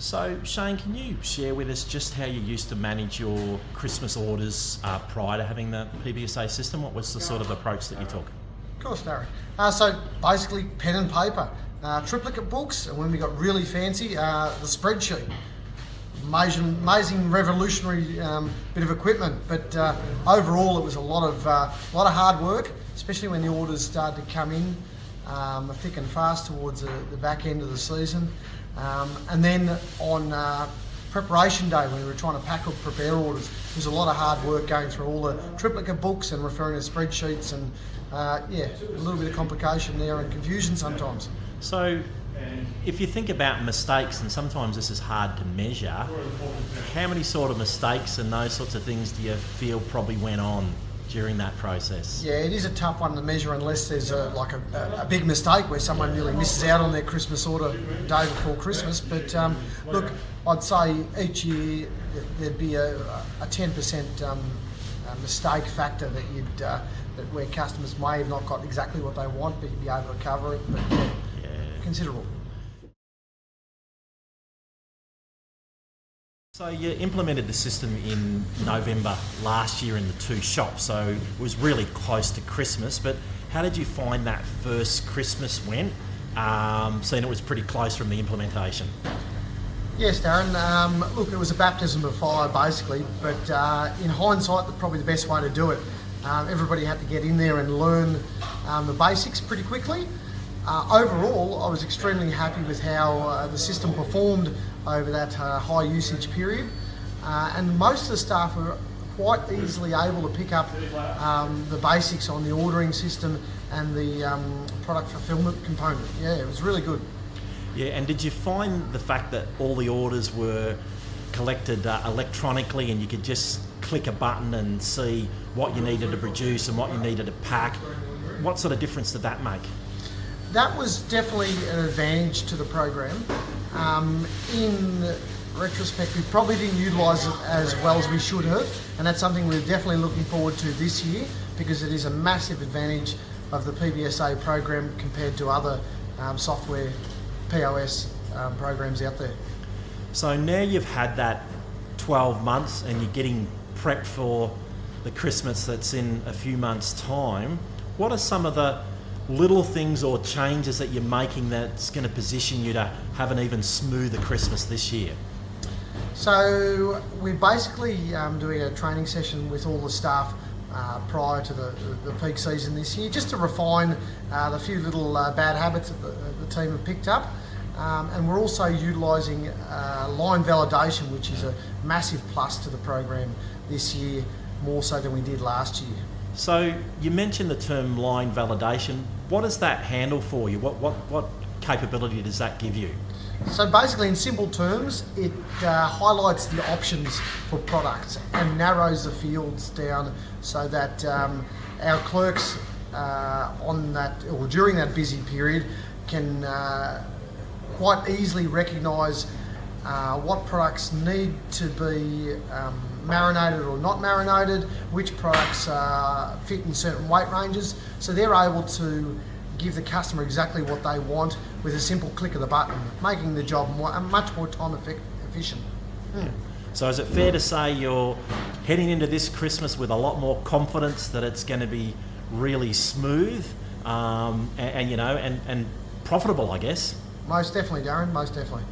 So Shane, can you share with us just how you used to manage your Christmas orders prior to having the PBSA system? What was the sort of approach that you took? Of course, Darren. So basically pen and paper, triplicate books, and when we got really fancy, the spreadsheet. Amazing revolutionary bit of equipment, but overall it was a lot of hard work, especially when the orders started to come in thick and fast towards the back end of the season. And then on preparation day, when we were trying to pack up prepare orders, there was a lot of hard work going through all the triplicate books and referring to spreadsheets, and a little bit of complication there and confusion sometimes. So if you think about mistakes, and sometimes this is hard to measure, how many sort of mistakes and those sorts of things do you feel probably went on during that process? Yeah, it is a tough one to measure unless there's a big mistake where someone really misses out on their Christmas order the day before Christmas. But look, I'd say each year there'd be a 10% mistake factor that where customers may have not got exactly what they want, but you'd be able to cover it. But considerable. So you implemented the system in November last year in the two shops, so it was really close to Christmas, but how did you find that first Christmas went, seeing it was pretty close from the implementation? Yes, Darren, look, it was a baptism of fire basically, but in hindsight, probably the best way to do it. Everybody had to get in there and learn the basics pretty quickly. Overall, I was extremely happy with how the system performed over that high usage period, and most of the staff were quite easily able to pick up the basics on the ordering system and the product fulfillment component. Yeah, it was really good. Yeah, and did you find the fact that all the orders were collected electronically and you could just click a button and see what you needed to produce and what you needed to pack? What sort of difference did that make? That was definitely an advantage to the program. In retrospect, we probably didn't utilise it as well as we should have, and that's something we're definitely looking forward to this year, because it is a massive advantage of the PBSA program compared to other software POS programs out there. So now you've had that 12 months and you're getting prepped for the Christmas that's in a few months' time. What are some of the little things or changes that you're making that's going to position you to have an even smoother Christmas this year? So we're basically doing a training session with all the staff prior to the peak season this year, just to refine the few little bad habits that the team have picked up. And we're also utilising line validation, which is a massive plus to the program this year, more so than we did last year. So you mentioned the term line validation. What does that handle for you? What capability does that give you? So basically, in simple terms, it highlights the options for products and narrows the fields down so that our clerks on that or during that busy period can quite easily recognise what products need to be marinated or not marinated, which products fit in certain weight ranges, so they're able to give the customer exactly what they want with a simple click of the button, making the job much more time efficient. Yeah. So is it fair to say you're heading into this Christmas with a lot more confidence that it's going to be really smooth and profitable, I guess? Most definitely, Darren, most definitely.